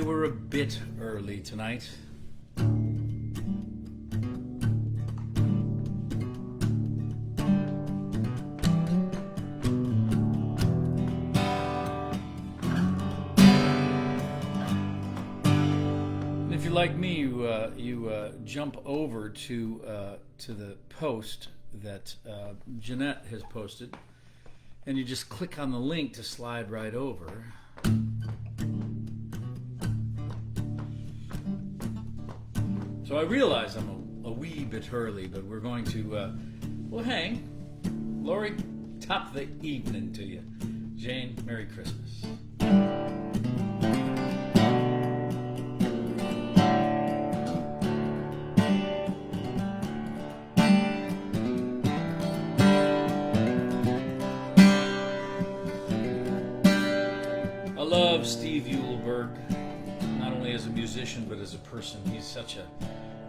we're a bit early tonight. And if you're like me, you jump over to the post that Jeanette has posted, and you just click on the link to slide right over. So I realize I'm a wee bit early, but we're going to, well, hang. Lori, top the evening to you. Jane, Merry Christmas. I love Steve Eulberg, not only as a musician, but as a person. He's such a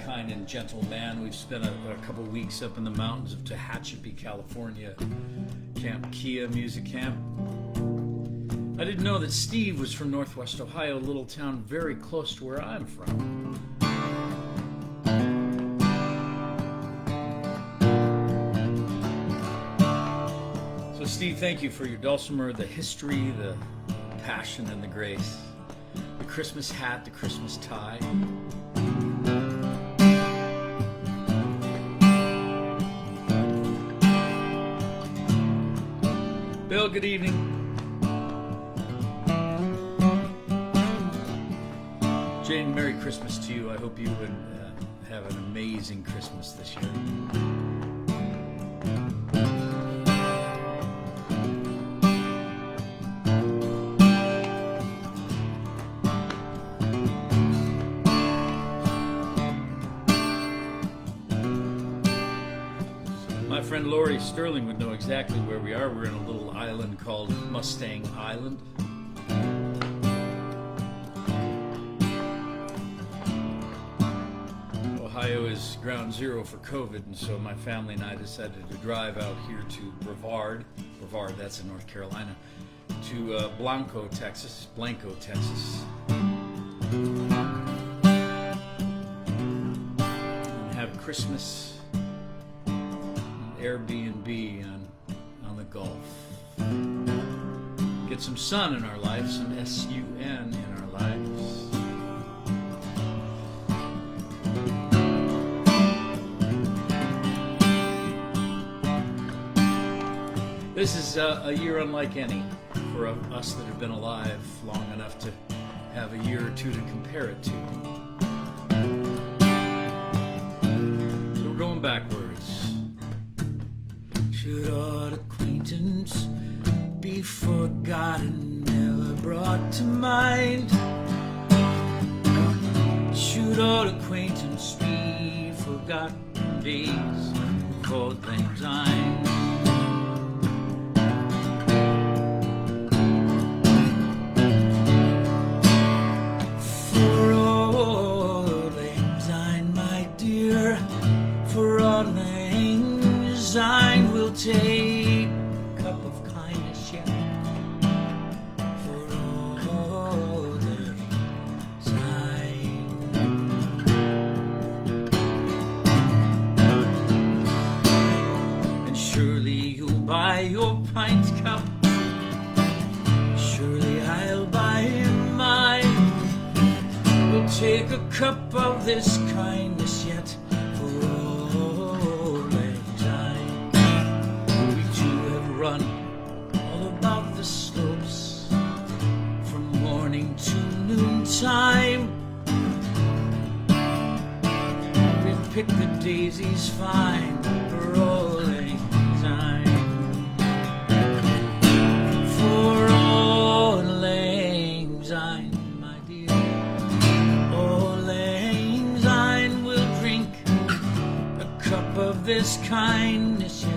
kind and gentle man. We've spent a couple weeks up in the mountains of Tehachapi, California, Camp Kia Music Camp. I didn't know that Steve was from Northwest Ohio, a little town very close to where I'm from. So Steve, thank you for your dulcimer, the history, the passion, and the grace. The Christmas hat, the Christmas tie. Bill, good evening. Jane, Merry Christmas to you. I hope you would have an amazing Christmas this year. My friend Lori Sterling would know exactly where we are. We're in a little island called Mustang Island. Ohio is ground zero for COVID, and so my family and I decided to drive out here to Brevard, that's in North Carolina, to Blanco, Texas, and have Christmas Airbnb on the Gulf. Get some sun in our lives, some S-U-N in our lives. This is a year unlike any for us that have been alive long enough to have a year or two to compare it to. So we're going backwards. Should old acquaintance be forgotten, never brought to mind? Should old acquaintance be forgotten, days of old lang syne? For old lang syne, my dear, for old lang syne, we'll take a cup of kindness yet. For old lang syne. And surely you'll buy your pint cup. Surely I'll buy mine. We'll take a cup of this kindness yet. For old lang syne. We two have run all about the slopes from morning to noontime. We've picked the daisies fine for old lang syne. For old lang syne, my dear, old lang syne, we'll drink a cup of this kindness yet.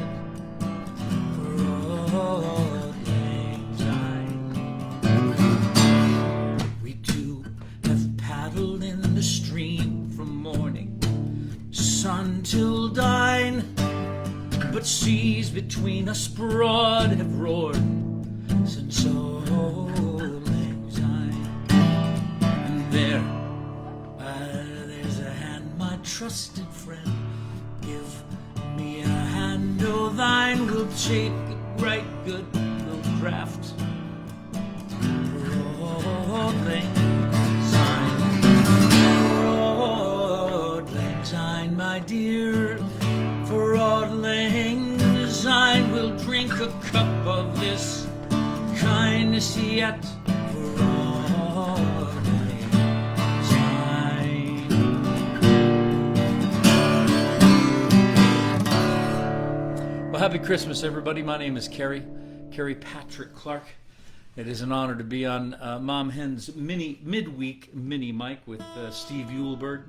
For old lang syne. We two have paddled in the stream from morning sun till dine, but seas between us broad have roared since old lang syne. And there. There's a hand, my trusted friend. Give me a hand, oh thine will take it right good, will craft. All things thine, my dear, for all things I will drink a cup of this kindness yet. Well, happy Christmas, everybody. My name is Kerry Patrick Clark. It is an honor to be on MomHen's midweek MiniMic with Steve Uhlberg.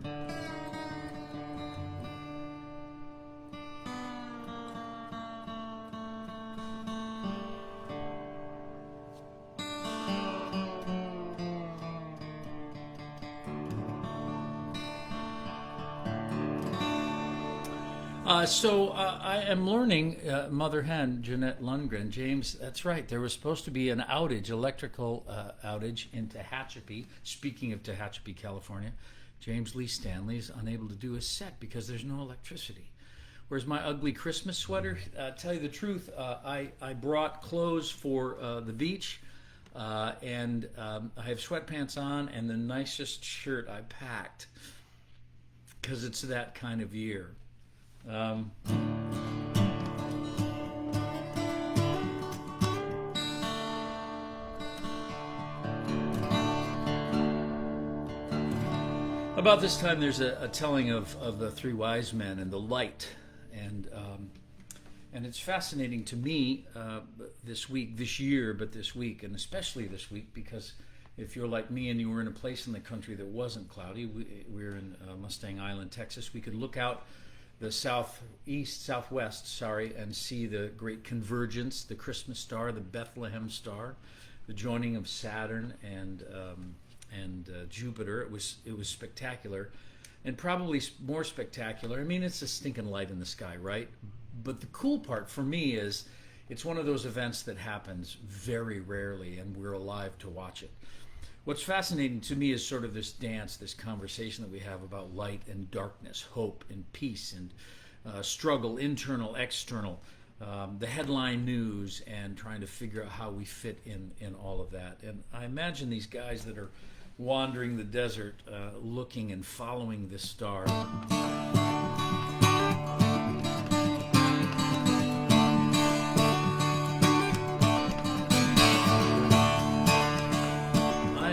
So I am learning, Mother Hen, Jeanette Lundgren, James, that's right, there was supposed to be an outage, electrical outage in Tehachapi. Speaking of Tehachapi, California, James Lee Stanley is unable to do his set because there's no electricity. Where's my ugly Christmas sweater? Tell you the truth, I brought clothes for the beach, and I have sweatpants on and the nicest shirt I packed because it's that kind of year. About this time, there's a telling of the three wise men and the light, and it's fascinating to me this year, and especially this week, because if you're like me and you were in a place in the country that wasn't cloudy, we're in Mustang Island, Texas, we could look out the southwest, and see the great convergence, the Christmas star, the Bethlehem star, the joining of Saturn and Jupiter. It was spectacular, and probably more spectacular. I mean, it's a stinking light in the sky, right? But the cool part for me is it's one of those events that happens very rarely, and we're alive to watch it. What's fascinating to me is sort of this dance, this conversation that we have about light and darkness, hope and peace and struggle, internal, external, the headline news, and trying to figure out how we fit in all of that. And I imagine these guys that are wandering the desert, looking and following this star.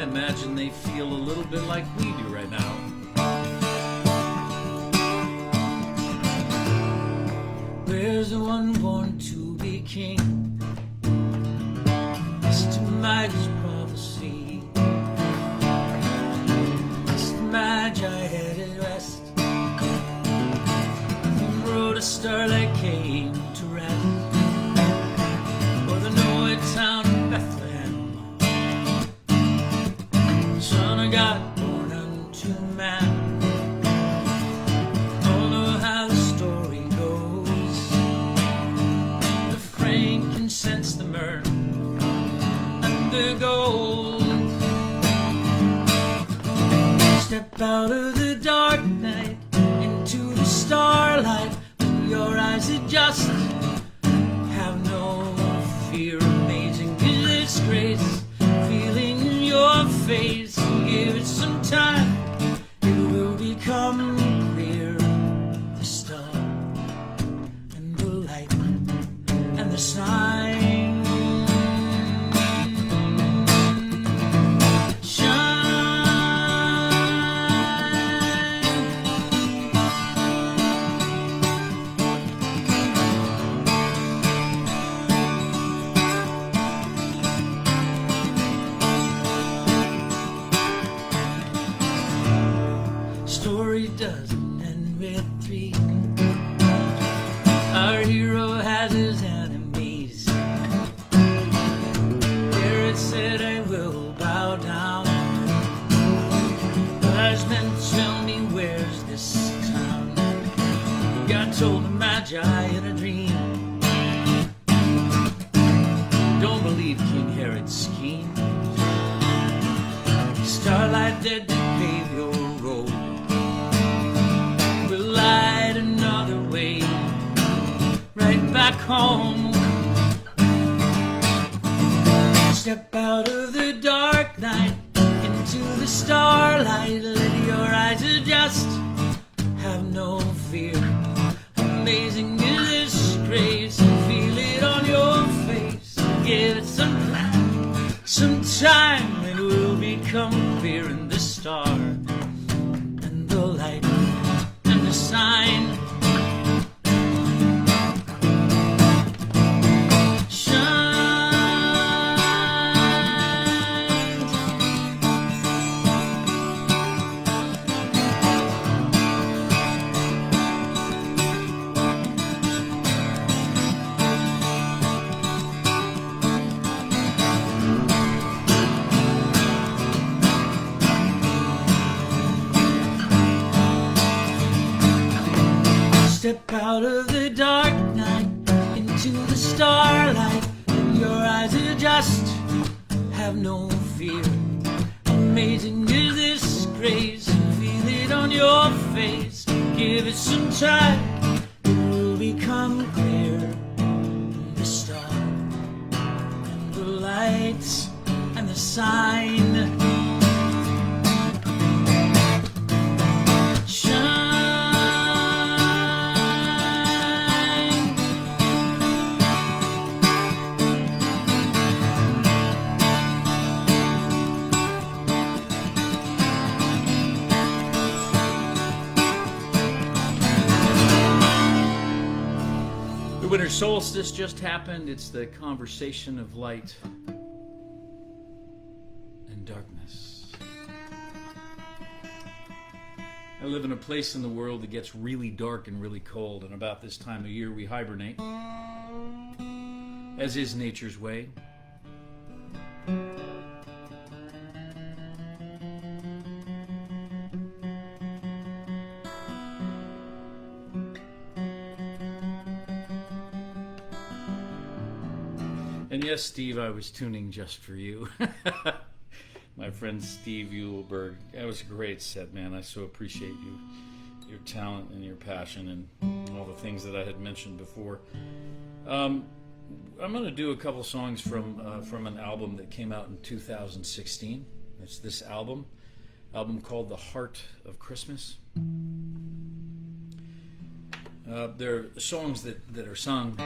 Imagine they feel a little bit like we do right now. Where's the one born to be king? Mr. Magi's prophecy. Mr. Magi headed west and rode a starlight came to rest for the nowhere town of Bethlehem. Son of God born unto man. All know how the story goes. The frankincense, the myrrh, and the gold. Step out of the dark night into the starlight. Your eyes adjust. Have no fear. Amazing is grace. Feeling your face. Give it some time, it will become clear. The star and the light and the sign doesn't end with three. Our hero has his enemies. Herod said, I will bow down. Wise men tell me, where's this town? God told the Magi in a dream. Don't believe King Herod's scheme. Starlight dead. home. Step out of the dark night into the starlight. Let your eyes adjust. Have no fear. Amazing is this grace. Feel it on your face. Give it some time. It will become clear in the star and the light and the sign. Step out of the dark night into the starlight. Let your eyes adjust. Have no fear. Amazing is this grace. Feel it on your face. Give it some time. It will become clear. The star and the lights and the sign. The winter solstice just happened. It's the conversation of light and darkness. I live in a place in the world that gets really dark and really cold, and about this time of year we hibernate, as is nature's way. And yes, Steve, I was tuning just for you. My friend Steve Uhlberg. That was a great set, man. I so appreciate you, your talent and your passion and all the things that I had mentioned before. I'm going to do a couple songs from an album that came out in 2016. It's this album called The Heart of Christmas. They're songs that are sung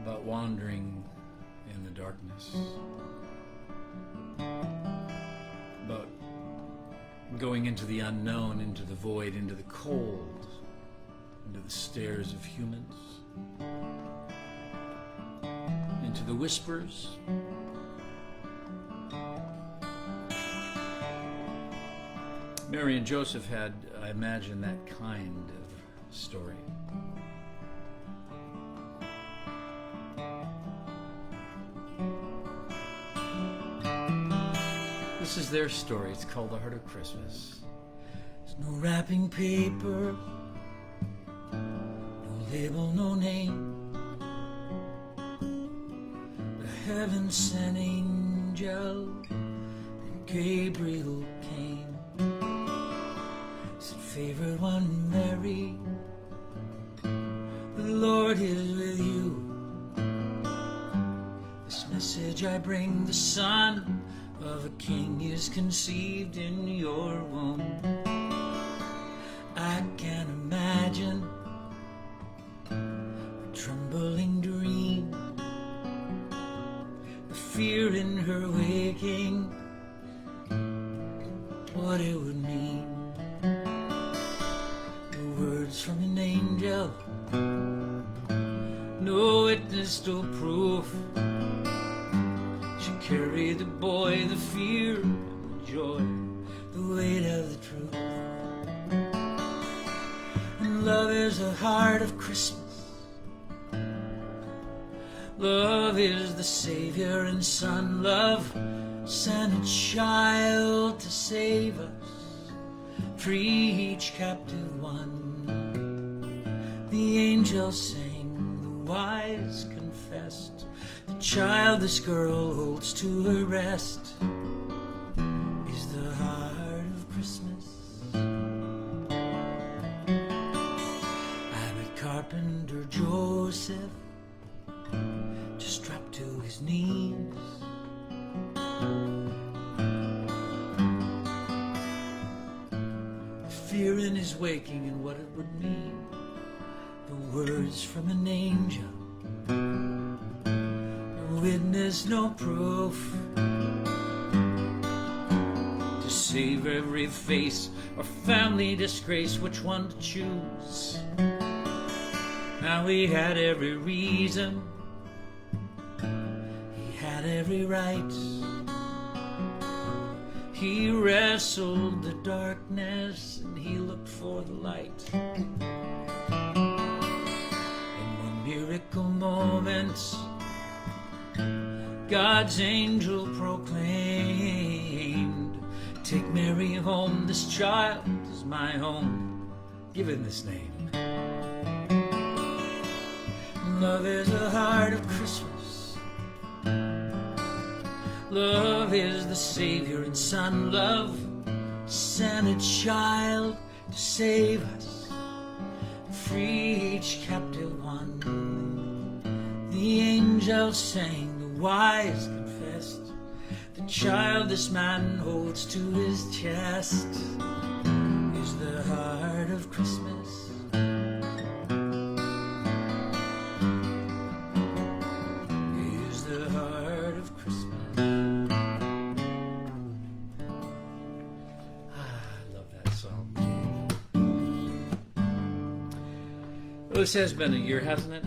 about wandering in the darkness, about going into the unknown, into the void, into the cold, into the stares of humans, into the whispers, Mary and Joseph had, I imagine, that kind of story. This is their story. It's called The Heart of Christmas. There's no wrapping paper, no label, no name. The heaven-sent angel and Gabriel came. Said, favorite one, Mary, the Lord is with you. This message I bring, the Son of a king is conceived in your womb. I can imagine a trembling dream, the fear in her waking, what it would mean. The words from an angel, no witness, no proof. Carry the boy, the fear, the joy, the weight of the truth. And love is the heart of Christmas. Love is the Savior and Son. Love sent a child to save us, free each captive one. The angels sang, the wise confessed. The child this girl holds to her breast is the heart fear in his waking and what it would mean. The words from an angel, no witness, no proof, to save every face or family disgrace, which one to choose. Now he had every reason, he had every right. He wrestled the darkness and he looked for the light. Miracle moments, God's angel proclaimed, take Mary home, this child is my home, give him this name. Love is the heart of Christmas, love is the Savior and Son, love sent a child to save us, free each captive one. The angels sang, the wise confessed, the child this man holds to his chest is the heart of Christmas. Is the heart of Christmas. I love that song. Well, this has been a year, hasn't it?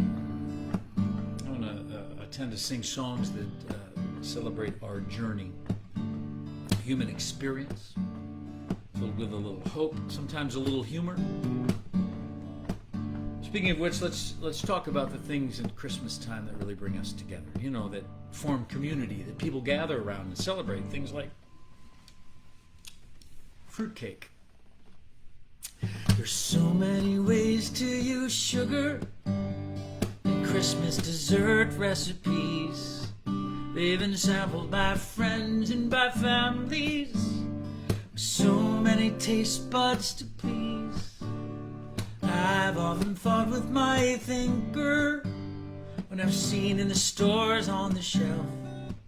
I tend to sing songs that celebrate our journey, human experience, filled with a little hope, sometimes a little humor. Speaking of which, let's talk about the things in Christmas time that really bring us together. You know, that form community, that people gather around and celebrate. Things like fruitcake. There's so many ways to use sugar in Christmas dessert recipes. They've been sampled by friends and by families, with so many taste buds to please. I've often thought with my thinker, when I've seen in the stores on the shelf,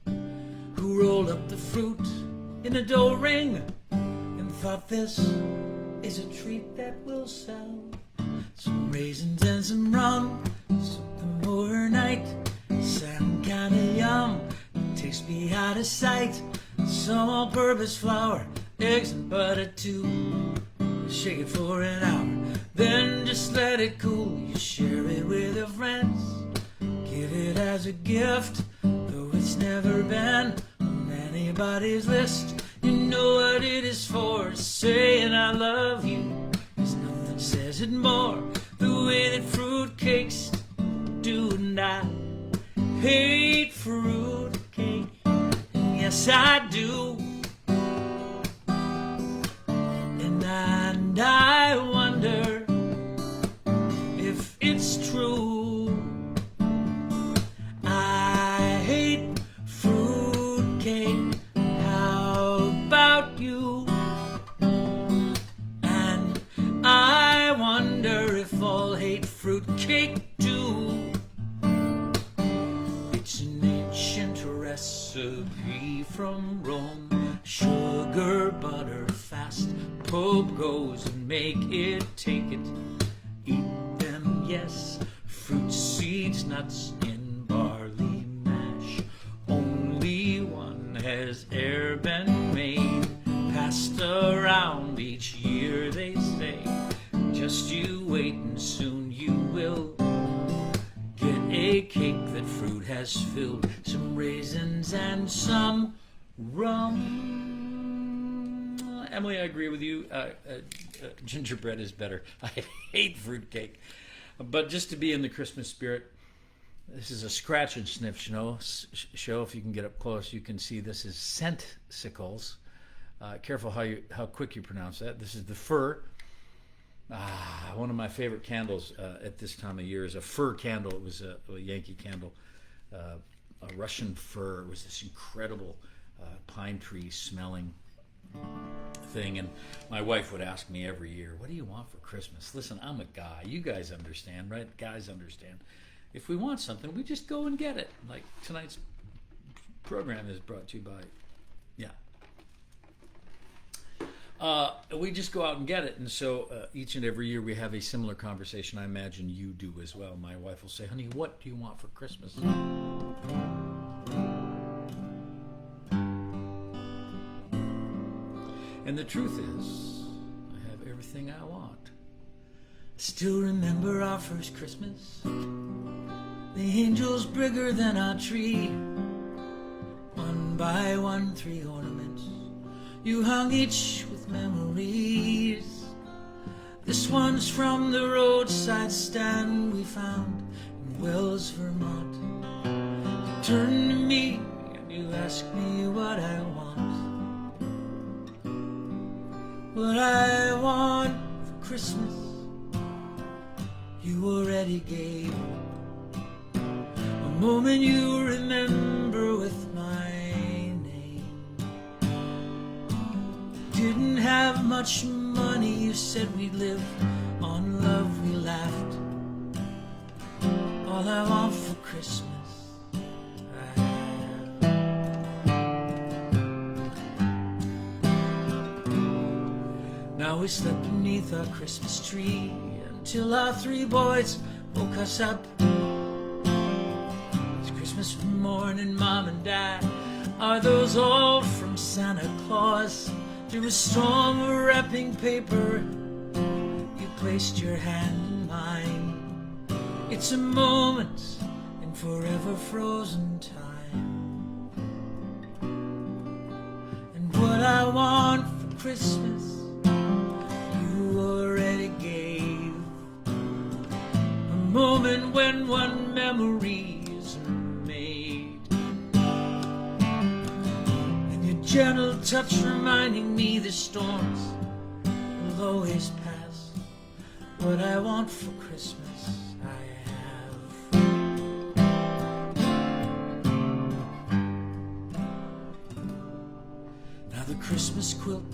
who rolled up the fruit in a dough ring and thought this is a treat that will sell. Some raisins and some rum, something overnight, sound kinda yum, takes me out of sight. Some all-purpose flour, eggs and butter too. Shake it for an hour, then just let it cool. You share it with your friends, give it as a gift, though it's never been on anybody's list. You know what it is for, saying I love you. There's nothing says it more, the way that fruitcakes do. And I hate fruitcake, yes I do. And I wonder if it's true. I hate fruitcake, how about you? And I wonder if all hate fruitcake do. It's an ancient recipe from Rome. Sugar, butter, fast, Pope goes and make it, take it, eat them, yes. Fruit seeds, nuts in barley mash. Only one has e'er been made, passed around each year, they say. Just you wait and soon you will get a cake that fruit has filled, some raisins and some rum. Emily, I agree with you. Gingerbread is better. I hate fruitcake. But just to be in the Christmas spirit, this is a scratch and sniff show. If you can get up close, you can see this is scentsicles. Careful how quick you pronounce that. This is the fir. One of my favorite candles at this time of year is a fir candle. It was a Yankee candle, a Russian fir. It was this incredible pine tree smelling thing. And my wife would ask me every year, what do you want for Christmas? Listen, I'm a guy. You guys understand, right? Guys understand. If we want something, we just go and get it. Like tonight's program is brought to you by, We just go out and get it. And so each and every year we have a similar conversation. I imagine you do as well. My wife will say, honey, what do you want for Christmas? And the truth is, I have everything I want. Still remember our first Christmas? The angels bigger than our tree. One by one, 3 ornaments. You hung each with memories. This one's from the roadside stand we found in Wells, Vermont. You turned to me and you asked me what I want. What I want for Christmas, you already gave. A moment you remember with my name. Didn't have much money, you said we'd live on love, we laughed. All I want for Christmas, I have. Now we slept beneath our Christmas tree until our 3 boys woke us up. It's Christmas morning, Mom and Dad. Are those all from Santa Claus? Through a storm of wrapping paper, you placed your hand in mine. It's a moment in forever frozen time. And what I want for Christmas, you already gave. A moment when one memory is made. And your gentle touch reminding me the storms will always pass. What I want for Christmas, I have. Now the Christmas quilt,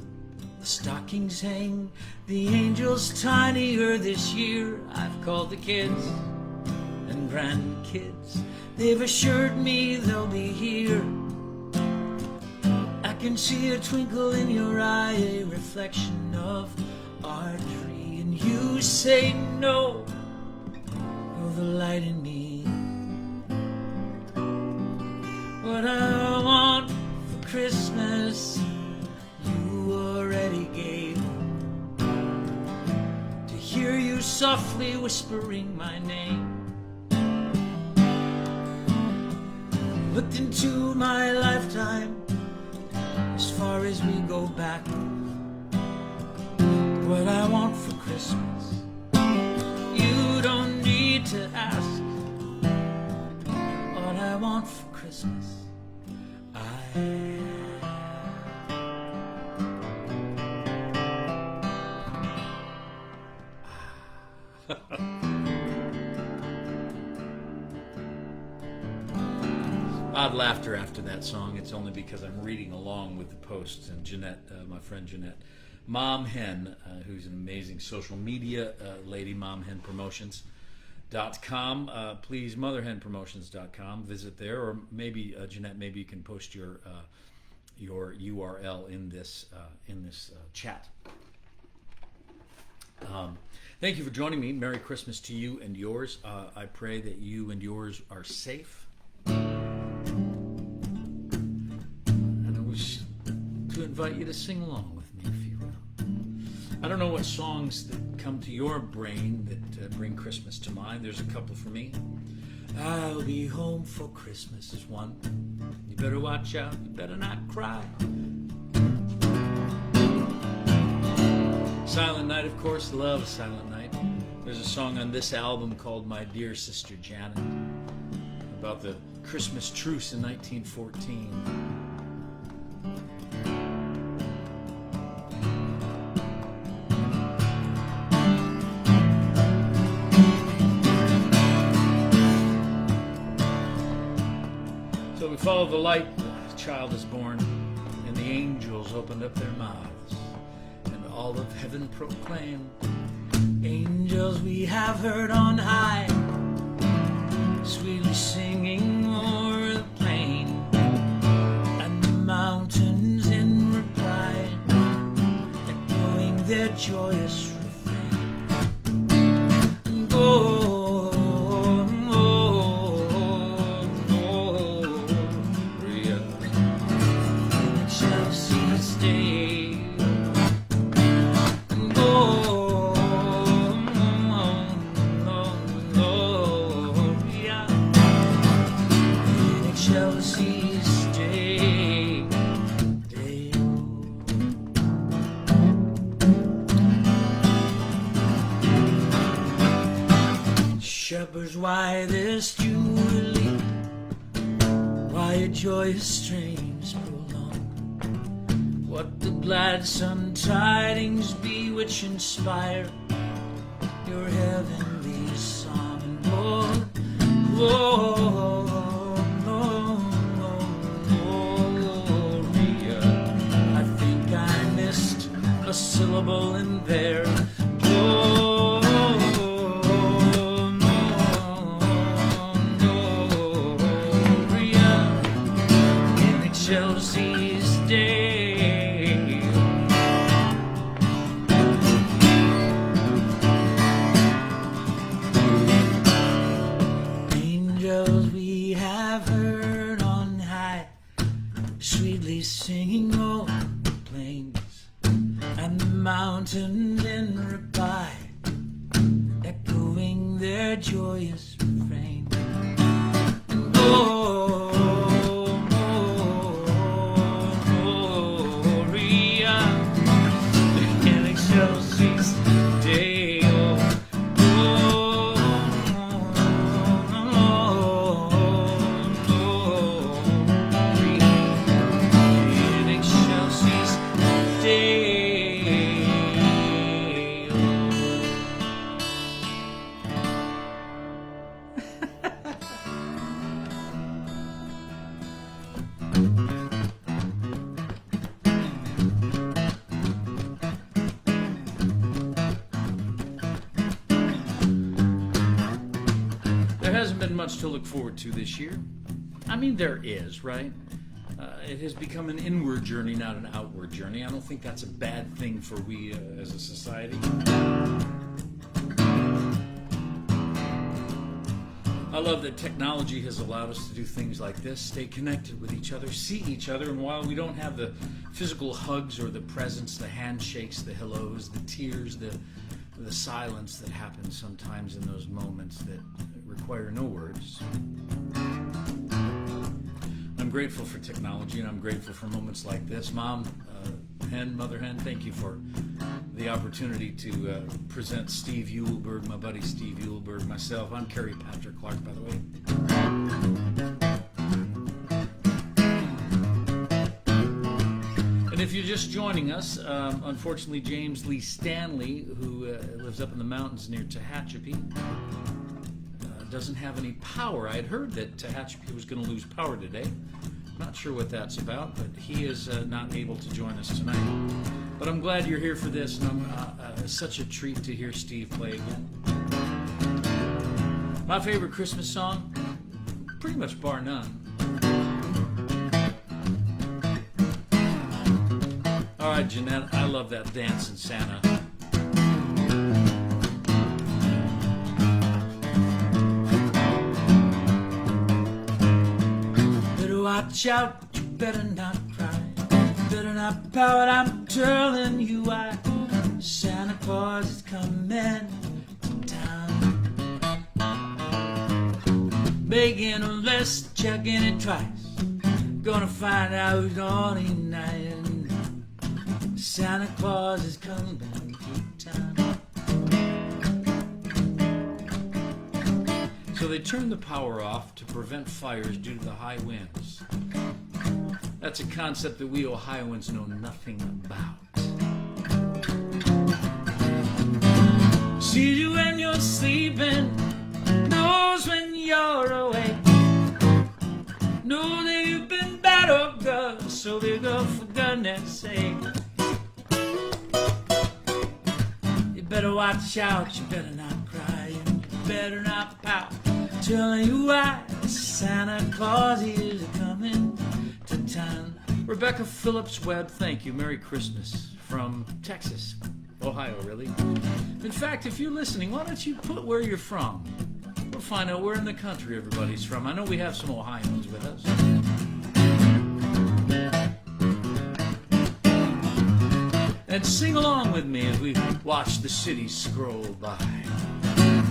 the stockings hang, the angels tinier this year. I've called the kids and grandkids. They've assured me they'll be here. I can see a twinkle in your eye, a reflection of our tree. And you say no, you're the light in me. What I want for Christmas, you already gave. To hear you softly whispering my name. Looked into my lifetime, as far as we go back. What I want for Christmas, you don't need to ask. What I want for Christmas, I Odd laughter after that song. It's only because I'm reading along with the posts. And Jeanette, my friend Jeanette, MomHen, who's an amazing social media lady, MomHenPromotions.com. Please, MotherHenPromotions.com. Visit there, or maybe Jeanette, maybe you can post your URL in this chat. Thank you for joining me. Merry Christmas to you and yours. I pray that you and yours are safe. To invite you to sing along with me if you will. I don't know what songs that come to your brain that bring Christmas to mind. There's a couple for me. I'll be home for Christmas is one. You better watch out, you better not cry. Silent Night, of course, love Silent Night. There's a song on this album called My Dear Sister Janet, about the Christmas truce in 1914. So we follow the light, the child is born, and the angels opened up their mouths, and all of heaven proclaimed, angels we have heard on high, sweetly singing o'er the plain, and the mountains in reply their joyous refrain. Gloria, in Chelsea's day. Gloria, in Chelsea's day. Shepherds, why this jubilee? Why a joyous strains prolong? What the gladsome tidings be which inspire your heavenly song? And Lord, Gloria, I think I missed a syllable in there. Chelsea's day. Angels we have heard on high, sweetly singing over the plains, and the mountains in reply, echoing their joyous refrain. There hasn't been much to look forward to this year. I mean, there is, right? It has become an inward journey, not an outward journey. I don't think that's a bad thing for we as a society. I love that technology has allowed us to do things like this, stay connected with each other, see each other, and while we don't have the physical hugs or the presence, the handshakes, the hellos, the tears, the silence that happens sometimes in those moments that require no words. I'm grateful for technology, and I'm grateful for moments like this. Mom, Mother Hen, thank you for the opportunity to present Steve Uhlberg, my buddy Steve Uhlberg, myself. I'm Kerry Patrick Clark, by the way. And if you're just joining us, unfortunately James Lee Stanley, who lives up in the mountains near Tehachapi, doesn't have any power. I had heard that Tehachapi was going to lose power today. Not sure what that's about, but he is not able to join us tonight. But I'm glad you're here for this, and it's such a treat to hear Steve play again. My favorite Christmas song, pretty much bar none. All right, Jeanette, I love that Dancing Santa. Watch out, you better not cry, better not pout, I'm telling you why. Santa Claus is coming to town, making a list, checking it twice, gonna find out who's naughty night. Santa Claus is coming to town. So they turned the power off to prevent fires due to the high winds. That's a concept that we Ohioans know nothing about. Sees you when you're sleeping, knows when you're awake. Know that you've been bad or good, so they go for goodness sake. You better watch out, you better not cry, you better not pout. Telling you why, Santa Claus is coming to town. Rebecca Phillips Webb, thank you. Merry Christmas from Texas. Ohio, really. In fact, if you're listening, why don't you put where you're from? We'll find out where in the country everybody's from. I know we have some Ohioans with us. And sing along with me as we watch the city scroll by.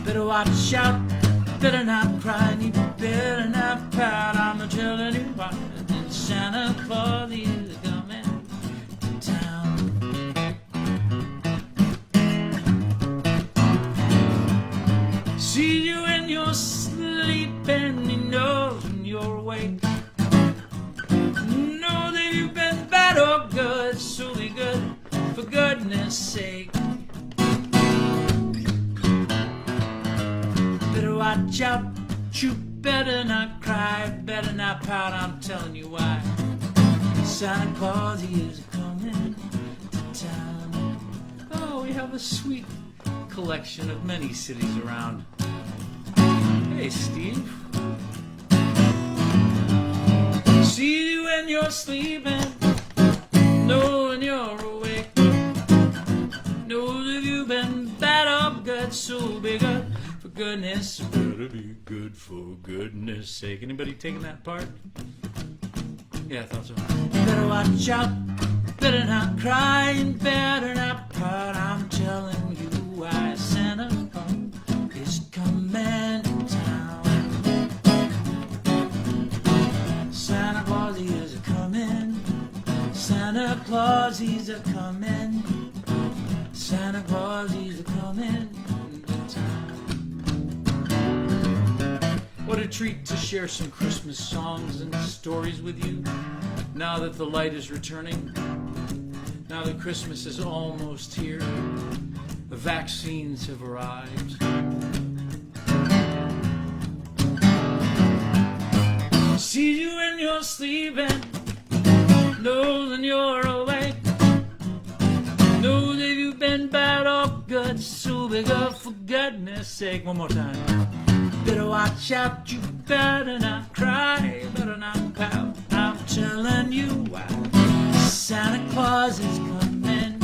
Better watch out, better not cry, you better not pout. I'm telling you why. Santa Claus is coming to town. See you in your sleep and he knows when you're awake. Know that you've been bad or good, so be good for goodness sake. Better watch out, you better not cry, better not pout, I'm telling you why. Santa Claus, he is coming to town. Oh, we have a sweet collection of many cities around. Hey, Steve. See you when you're sleeping, know when you're awake. Know that you've been bad or good, so be good for goodness. Better be good for goodness sake. Anybody taking that part? Yeah, I thought so. Better watch out, better not cry, and better not pout. I'm telling you why. Santa Claus is coming to town. Santa Claus is a coming. Santa Claus he's a coming. Santa Claus he's a coming to town. What a treat to share some Christmas songs and stories with you. Now that the light is returning, now that Christmas is almost here, the vaccines have arrived. See you when you're sleeping, know when you're awake. Know that you've been bad or good, so be good for goodness sake. One more time. Better watch out, you better not cry, better not pout. I'm telling you why. Santa Claus is coming.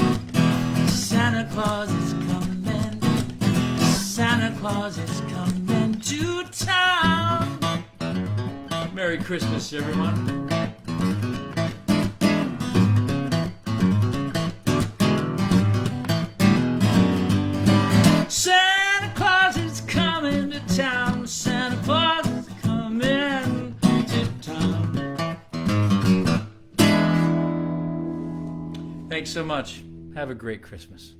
Santa Claus is coming. Santa Claus is coming to town. Merry Christmas, everyone. Santa Claus is coming to town. Santa Claus is coming to town. Thanks so much. Have a great Christmas.